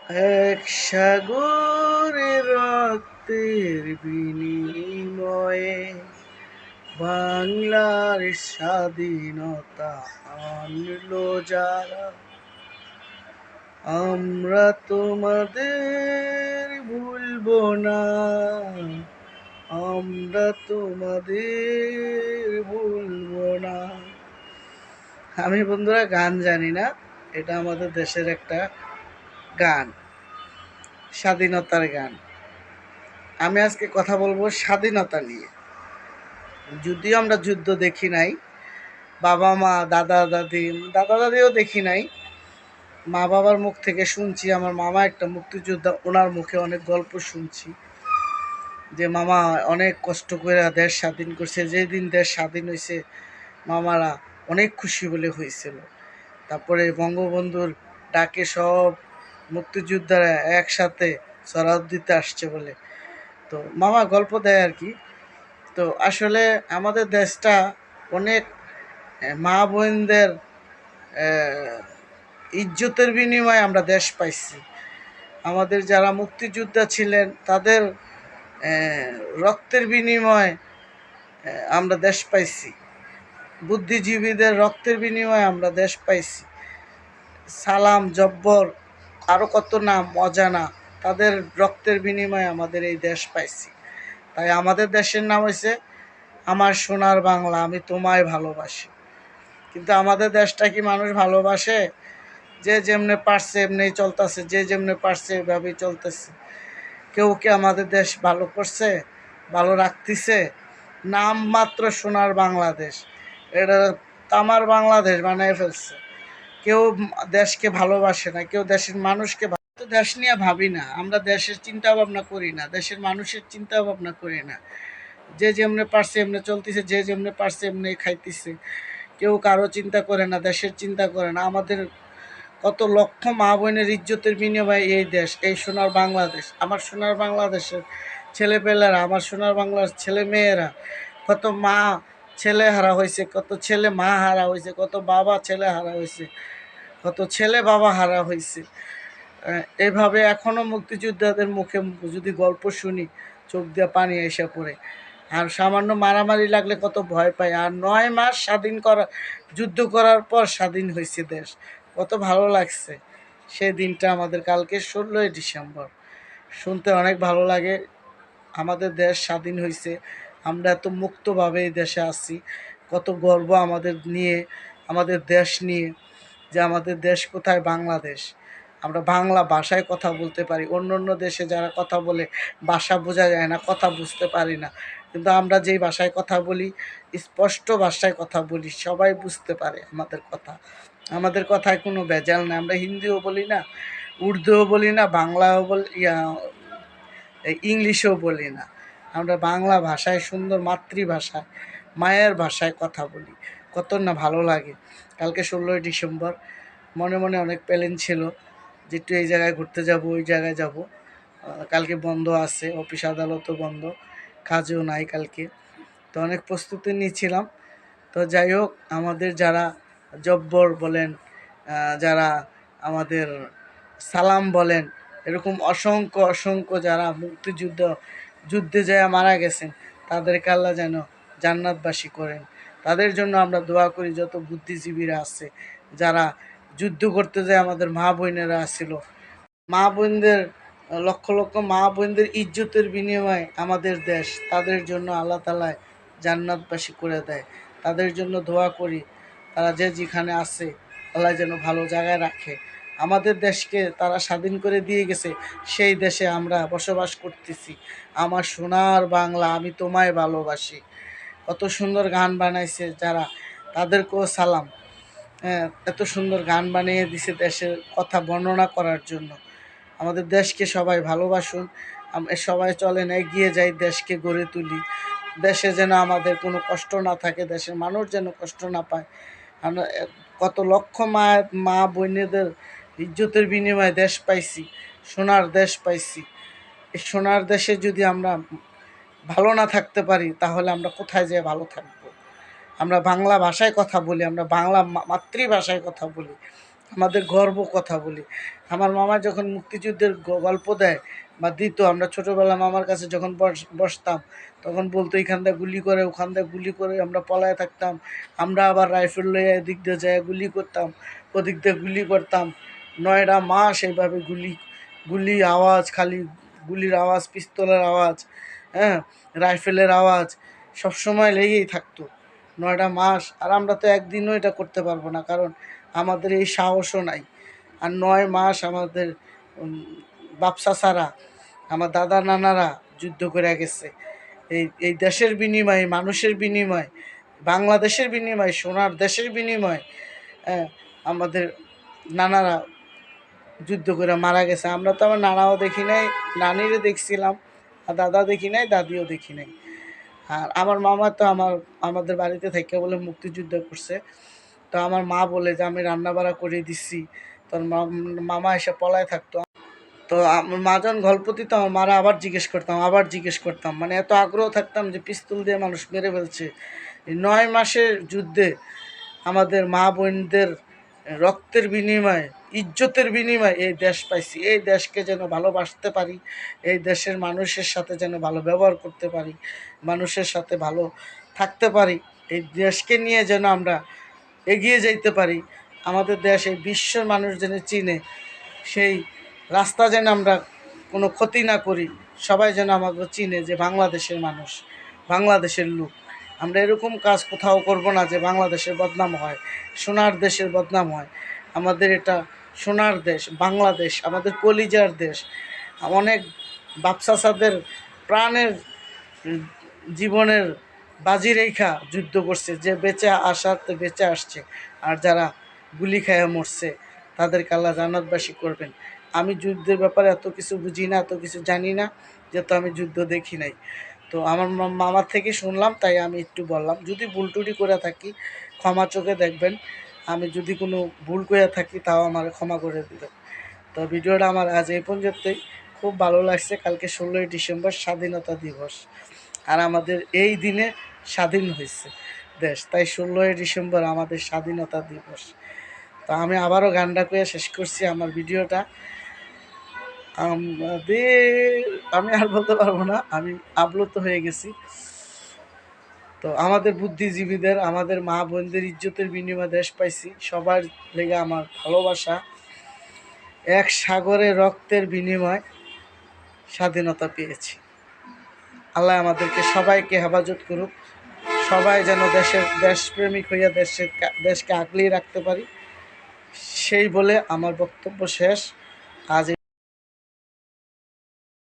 এক সাগরে রক্তের বিনিময়ে বাংলার স্বাধীনতা আনলো যারা, আমরা তোমাদের ভুলবো না, আমরা তোমাদের ভুলবো না। আমি বন্ধুরা গান জানি না, এটা আমাদের দেশের একটা গান, স্বাধীনতার গান। আমি আজকে কথা বলবো স্বাধীনতা নিয়ে। যদিও আমরা যুদ্ধ দেখি নাই, বাবা মা দাদা দাদিও দেখি নাই, মা বাবার মুখ থেকে শুনছি। আমার মামা একটা মুক্তিযোদ্ধা, ওনার মুখে অনেক গল্প শুনছি যে মামা অনেক কষ্ট করে দেশ স্বাধীন করছে। যেদিন দেশ স্বাধীন হয়েছে মামারা অনেক খুশি বলে হয়েছিল। তারপরে বঙ্গবন্ধুর ডাকে সব মুক্তিযোদ্ধারা একসাথে সরাব দিতে আসছে বলে তো মামা গল্প দেয় আর কি। তো আসলে আমাদের দেশটা অনেক মা বোনদের ইজ্জতের বিনিময়ে আমরা দেশ পাইছি। আমাদের যারা মুক্তিযোদ্ধা ছিলেন তাদের রক্তের বিনিময়ে আমরা দেশ পাইছি। বুদ্ধিজীবীদের রক্তের বিনিময়ে আমরা দেশ পাইছি। সালাম, জব্বর, আরও কত নাম অজানা, তাদের রক্তের বিনিময়ে আমাদের এই দেশ পাইছি। তাই আমাদের দেশের নাম হয়েছে আমার সোনার বাংলা, আমি তোমায় ভালোবাসি। কিন্তু আমাদের দেশটা কি মানুষ ভালোবাসে? যে যেমনে পারছে এমনিই চলতেছে, যে যেমনে পারছে এভাবেই চলতেছে। কেউ কি আমাদের দেশ ভালো করছে, ভালো রাখতেছে? নাম মাত্র সোনার বাংলাদেশ, এটা তামার বাংলাদেশ বানিয়ে ফেলছে। কেউ দেশকে ভালোবাসে না, কেউ দেশের মানুষকে দেশ নিয়ে ভাবি না, আমরা দেশের চিন্তা ভাবনা করি না, দেশের মানুষের চিন্তা ভাবনা করি না। যে যেমনে পারছে এমনি চলতেছে, যে যেমনে পারছে এমনি খাইতেছে। কেউ কারো চিন্তা করে না, দেশের চিন্তা করে না। আমাদের কত লক্ষ মা বোনের ইজ্জতের বিনিময়ে এই দেশ, এই সোনার বাংলাদেশ। আমার সোনার বাংলাদেশের ছেলেপেলেরা, আমার সোনার বাংলার ছেলে মেয়েরা, কত মা ছেলে হারা হয়েছে, কত ছেলে মা হারা হয়েছে, কত বাবা ছেলে হারা হয়েছে, কত ছেলে বাবা হারা হয়েছে। এভাবে এখনও মুক্তিযোদ্ধাদের মুখে যদি গল্প শুনি চোখ দিয়ে পানি এসে পড়ে। আর সামান্য মারামারি লাগলে কত ভয় পায়। আর 9 মাস স্বাধীন করা, যুদ্ধ করার পর স্বাধীন হয়েছে দেশ, কত ভালো লাগছে সেই দিনটা আমাদের। কালকে 16ই ডিসেম্বর, শুনতে অনেক ভালো লাগে। আমাদের দেশ স্বাধীন হয়েছে, আমরা এত মুক্তভাবে এই দেশে আছি। কত গর্ব আমাদের নিয়ে, আমাদের দেশ নিয়ে, যে আমাদের দেশ কোথায়, বাংলাদেশ। আমরা বাংলা ভাষায় কথা বলতে পারি। অন্য অন্য দেশে যারা কথা বলে ভাষা বোঝা যায় না, কথা বুঝতে পারি না, কিন্তু আমরা যেই ভাষায় কথা বলি, স্পষ্ট ভাষায় কথা বলি, সবাই বুঝতে পারে আমাদের কথা। আমাদের কথায় কোনো ভেজাল নেই। আমরা হিন্দিও বলি না, উর্দুও বলি না, বাংলাও বলি, ইংলিশও বলি না। আমরা বাংলা ভাষায়, সুন্দর মাতৃভাষায়, মায়ের ভাষায় কথা বলি। কত না ভালো লাগে। কালকে 16ই ডিসেম্বর, মনে মনে অনেক প্ল্যান ছিল যে একটু এই জায়গায় ঘুরতে যাব, ওই জায়গায় যাব। কালকে বন্ধ আছে, অফিস আদালতও বন্ধ, কাজও নাই কালকে। তো অনেক প্রস্তুতি নিয়েছিলাম। তো যাই হোক, আমাদের যারা জব্বর বলেন, যারা আমাদের সালাম বলেন, এরকম অসংখ্য অসংখ্য যারা যুদ্ধে যায় মারা গেছেন, তাদেরকে আল্লাহ যেন জান্নাতবাসী করেন। তাদের জন্য আমরা দোয়া করি। যত বুদ্ধিজীবীরা আছে, যারা যুদ্ধ করতে যায়, আমাদের মা বোনেরা আসছিল, মা বোনদের, লক্ষ লক্ষ মা বোনদের ইজ্জতের বিনিময়ে আমাদের দেশ, তাদের জন্য আল্লাহ তাআলা জান্নাতবাসী করে দেয়। তাদের জন্য দোয়া করি, তারা যে যেখানে আছে আল্লাহ যেন ভালো জায়গায় রাখে। আমাদের দেশকে তারা স্বাধীন করে দিয়ে গেছে, সেই দেশে আমরা বসবাস করতেছি। আমার সোনার বাংলা, আমি তোমায় ভালোবাসি। কত সুন্দর গান বানাইছে যারা, তাদেরকেও সালাম। এত সুন্দর গান বানিয়ে দিছে দেশের কথা বর্ণনা করার জন্য। আমাদের দেশকে সবাই ভালোবাসুন, সবাই চলেন এগিয়ে যাই, দেশকে গড়ে তুলি। দেশে যেন আমাদের কোনো কষ্ট না থাকে, দেশের মানুষ যেন কষ্ট না পায়। আমরা কত লক্ষ মা বোনেদের ইজ্জতের বিনিময়ে দেশ পাইছি, সোনার দেশ পাইছি। এই সোনার দেশে যদি আমরা ভালো না থাকতে পারি, তাহলে আমরা কোথায় যেয়ে ভালো থাকবো? আমরা বাংলা ভাষায় কথা বলি, আমরা বাংলা মাতৃভাষায় কথা বলি, আমাদের গর্ব কথা বলি। আমার মামা যখন মুক্তিযুদ্ধের গল্প দেয় বা দিত, আমরা ছোটোবেলা মামার কাছে যখন বসতাম, তখন বলতো এখান দিয়ে গুলি করে, ওখান দিয়ে গুলি করে আমরা পলায় থাকতাম। আমরা আবার রাইফেল লইয়া এদিক দিয়ে যায় গুলি করতাম, ওদিক দিয়ে গুলি করতাম। 9টা মাস এইভাবে গুলি আওয়াজ, খালি গুলির আওয়াজ, পিস্তলের আওয়াজ, হ্যাঁ, রাইফেলের আওয়াজ সবসময় লেগেই থাকতো 9টা মাস। আর আমরা তো একদিনও এটা করতে পারবো না, কারণ আমাদের এই সাহসও নাই। আর 9 মাস আমাদের বাপ চাচারা, আমার দাদা নানারা যুদ্ধ করে গেছে এই দেশের বিনিময়ে, মানুষের বিনিময়ে, বাংলাদেশের বিনিময়ে, সোনার দেশের বিনিময়ে। আমাদের নানারা যুদ্ধ করে মারা গেছে। আমরা তো আমার নানাও দেখি নাই, নানিরও দেখছিলাম, আর দাদা দেখি নাই, দাদিও দেখি নাই। আর আমার মামা তো আমাদের বাড়িতে থেকে বলে মুক্তিযুদ্ধ করছে। তো আমার মা বলে যে আমি রান্না বাড়া করে দিচ্ছি, তোর মামা এসে পলায় থাকতো। তো আমার মা যখন গল্প দিত, আমার মারা আবার জিজ্ঞেস করতাম, মানে এত আগ্রহ থাকতাম যে পিস্তল দিয়ে মানুষ মেরে ফেলছে। এই 9 মাসের যুদ্ধে আমাদের মা বোনদের রক্তের বিনিময়ে, ইজ্জতের বিনিময়ে এই দেশ পাইছি। এই দেশকে যেন ভালোবাসতে পারি, এই দেশের মানুষের সাথে যেন ভালো ব্যবহার করতে পারি, মানুষের সাথে ভালো থাকতে পারি, এই দেশকে নিয়ে যেন আমরা এগিয়ে যাইতে পারি। আমাদের দেশ এই বিশ্বের মানুষ যেন চিনে, সেই রাস্তা যেন আমরা কোনো ক্ষতি না করি, সবাই যেন আমাকে চিনে যে বাংলাদেশের মানুষ, বাংলাদেশের লোক। আমরা এরকম কাজ কোথাও করব না যে বাংলাদেশের বদনাম হয়, সোনার দেশের বদনাম হয়। আমাদের এটা সোনার দেশ, বাংলাদেশ আমাদের কলিজার দেশ। অনেক বাপসাসাদের প্রাণের, জীবনের বাজি রেখা যুদ্ধ করছে, যে বেঁচে আসাতে বেঁচে আসছে, আর যারা গুলি খায়া মরছে তাদেরকে আল্লাহ জান্নাতবাসী করবেন। আমি যুদ্ধের ব্যাপারে এত কিছু বুঝি না, এত কিছু জানি না, যেহেতু আমি যুদ্ধ দেখি নাই। তো আমার মামার থেকে শুনলাম, তাই আমি একটু বললাম। যদি ভুল টুটি করে থাকি ক্ষমা চোখে দেখবেন, আমি যদি কোনো ভুল করে থাকি তাও আমার ক্ষমা করে দেবেন। তো ভিডিওটা আমার আজ এই পর্যন্তই। খুব ভালো লাগছে। কালকে 16ই ডিসেম্বর স্বাধীনতা দিবস, আর আমাদের এই দিনে স্বাধীন হয়েছে দেশ, তাই 16ই ডিসেম্বর আমাদের স্বাধীনতা দিবস। তো আমি আবারও গানটা কয়ে শেষ করছি আমার ভিডিওটা। আমি আর বলতে পারবো না, আমি আপ্লুত হয়ে গেছি। তো আমাদের বুদ্ধিজীবীদের, আমাদের মা বোনদের ইজ্জতের বিনিময়ে দেশ পাইছি, সবার লেগে আমার ভালোবাসা। এক সাগরে রক্তের বিনিময় স্বাধীনতা পেয়েছি। আল্লাহ আমাদেরকে সবাইকে হেফাজত করুক, সবাই যেন দেশপ্রেমিক হইয়া দেশকে আগলিয়ে রাখতে পারি, সেই বলে আমার বক্তব্য শেষ। আজ